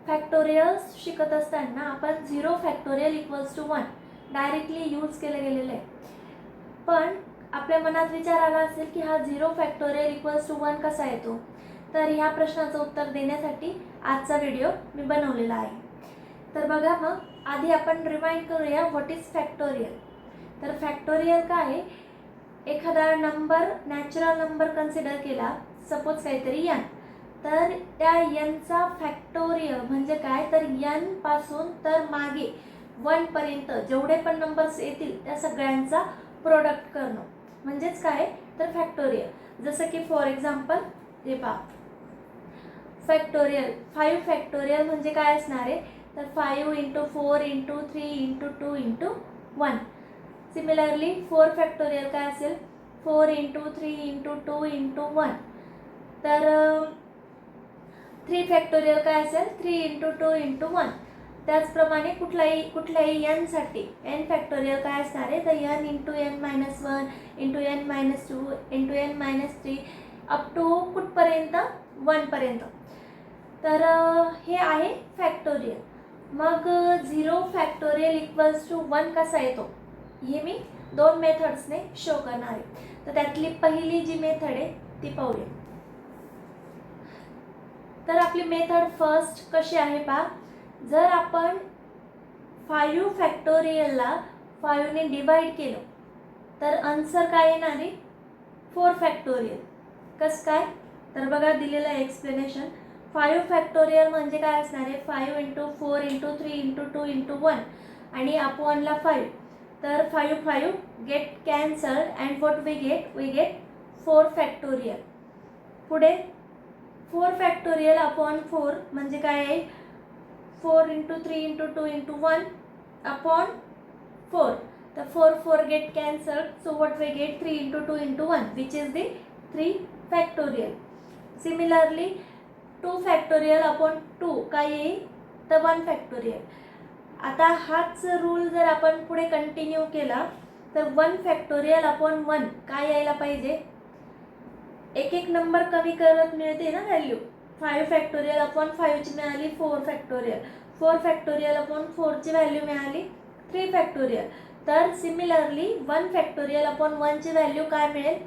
Factorials शिकत असताना आपण 0 factorial equals to 1 directly use केलं गेलेलं आहे. पण आपल्या मनात विचार आला असेल की हा 0 फॅक्टोरियल इक्वल्स टू 1 कसा येतो. तर ह्या प्रश्नाचं उत्तर देण्यासाठी आजचा व्हिडिओ मी बनवलेला आहे. तर बघा, मग आधी आपण रिमाइंड करूया व्हॉट इज फॅक्टोरियल. तर फॅक्टोरियल काय आहे, एखादा नंबर नॅचरल नंबर कन्सिडर केला, सपोज काहीतरी n, तर त्या nचा फॅक्टोरियल म्हणजे काय, तर n पासून तर मागे 1 पर्यंत जेवढे पण नंबर्स येतील त्या सगळ्यांचा प्रोडक्ट करणं म्हणजेच काय, तर फॅक्टोरियल. जसं की फॉर एक्झाम्पल हे पहा, फॅक्टोरियल 5 फॅक्टोरियल म्हणजे काय असणार आहे, तर 5 × 4 × 3 × 2 × 1. सिमिलरली 4 फॅक्टोरियल काय असेल, 4 × 3 × 2 × 1. तर 3 फॅक्टोरियल काय असेल, 3 × 2 × 1. त्याचप्रमाणे कुठल्याही n साठी n फॅक्टोरियल काय असणार आहे, तर n × n - 1 × n - 2 × n - 3 up to कुठपर्यंत, 1 पर्यंत. तर हे आहे फॅक्टोरियल. मग 0 फॅक्टोरियल इक्वल्स टू 1 कसा येतो हे मी 2 मेथड्सने शो करणार आहे. तर त्यातली पहिली जी मेथड आहे ती पाहूया. तर आपली मेथड फर्स्ट कशी आहे पहा, जर आपण 5 फॅक्टोरियलला 5 ने डिवाइड केलं तर आन्सर काय येणार आहे, 4 फॅक्टोरियल. कसं काय, तर बघा दिलेलं आहे एक्सप्लेनेशन. 5 फॅक्टोरियल म्हणजे काय असणार आहे, 5 × 4 × 3 × 2 × 1 आणि अपॉनला 5. तर 5 get cancelled and what we get 4 factorial. पुढे 4 फॅक्टोरियल अपॉन 4 म्हणजे काय आहे, 4 × 3 × 2 × 1 अपॉन 4. तर 4 get cancelled, so what we get 3 × 2 × 1 which is the 3 factorial. Similarly 2 factorial upon 2 काय येईल, तर 1 फॅक्टोरियल. आता हाच रूल जर आपण पुढे कंटिन्यू केला तर 1 फॅक्टोरियल अपॉन 1 काय यायला पाहिजे, एक एक नंबर कमी करत मिळते ना व्हॅल्यू. 5 फॅक्टोरियल अपॉन 5 ची मिळाली 4 फॅक्टोरियल, 4 फॅक्टोरियल अपॉन 4 ची व्हॅल्यू मिळाली 3 फॅक्टोरियल. तर सिमिलरली 1 फॅक्टोरियल अपॉन 1 ची व्हॅल्यू काय मिळेल,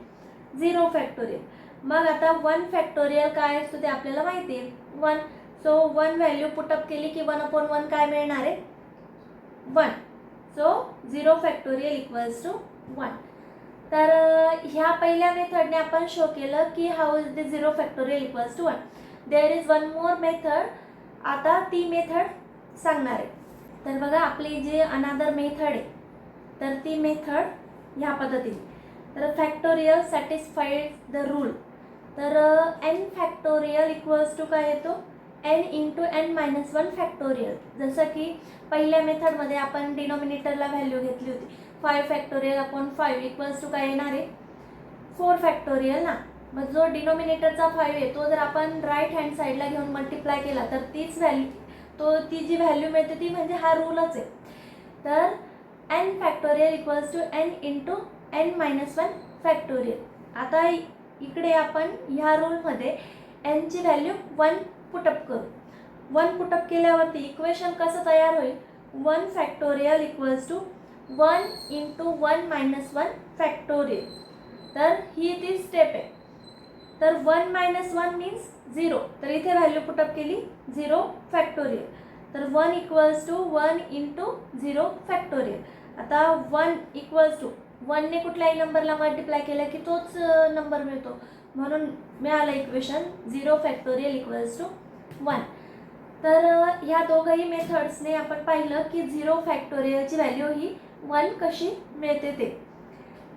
0 फॅक्टोरियल. मग आता 1 फॅक्टोरियल काय असतो ते आपल्याला माहिती आहे, 1. सो 1 व्हॅल्यू पुटअप केली की 1 अपॉन 1 काय मिळणार आहे, 1. So 0 factorial equals to 1. तर ह्या पहिल्या मेथडने आपण शो केलं की how is the 0 factorial equals to 1. There is one more method. आता ती मेथड सांगणार आहे. तर बघा, आपली जी अनादर मेथड आहे तर ती मेथड ह्या पद्धतीने. तर फॅक्टोरियल सॅटिस्फाईड द रूल. तर n फॅक्टोरियल इक्वल्स टू काय येतो, n × n - 1 फॅक्टोरियल. जसं की पहिल्या मेथडमध्ये आपण डिनॉमिनेटरला व्हॅल्यू घेतली होती, 5 फॅक्टोरियल अपॉन 5 इक्वल्स टू काय येणार आहे, 4 फॅक्टोरियल ना. मग जो डिनॉमिनेटरचा 5 आहे तो जर आपण राईट हँड साईडला घेऊन मल्टिप्लाय केला तर तीच व्हॅल्यू, ती जी व्हॅल्यू मिळते ती म्हणजे हा रूलच आहे. तर n factorial equals to n × n - 1 factorial. आता इकडे आपण ह्या रूलमध्ये n ची व्हॅल्यू 1 पुटअप करू. 1 पुटअप केल्यावरती इक्वेशन कसं तयार होईल, 1 फॅक्टोरियल इक्वल्स टू 1 × 1 - 1 फॅक्टोरियल. तर ही ती स्टेप आहे. तर 1 - 1 मीन्स 0. तर इथे व्हॅल्यू पुटअप केली 0 फॅक्टोरियल. तर 1 इक्वल्स टू 1 × 0 फॅक्टोरियल. आता 1 इक्वल्स टू 1 ने कुठल्याही नंबरला मल्टिप्लाय केलं की तोच नंबर मिळतो, म्हणून मिळालं इक्वेशन 0 फॅक्टोरियल इक्वल्स टू 1. तर ह्या दोघंही मेथड्सने आपण पाहिलं की 0 फॅक्टोरियलची व्हॅल्यू ही 1 कशी मिळते ते.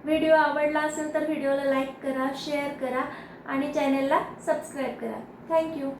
व्हिडिओ आवडला असेल तर व्हिडिओला लाईक करा, शेअर करा आणि चॅनलला सबस्क्राईब करा. थँक्यू.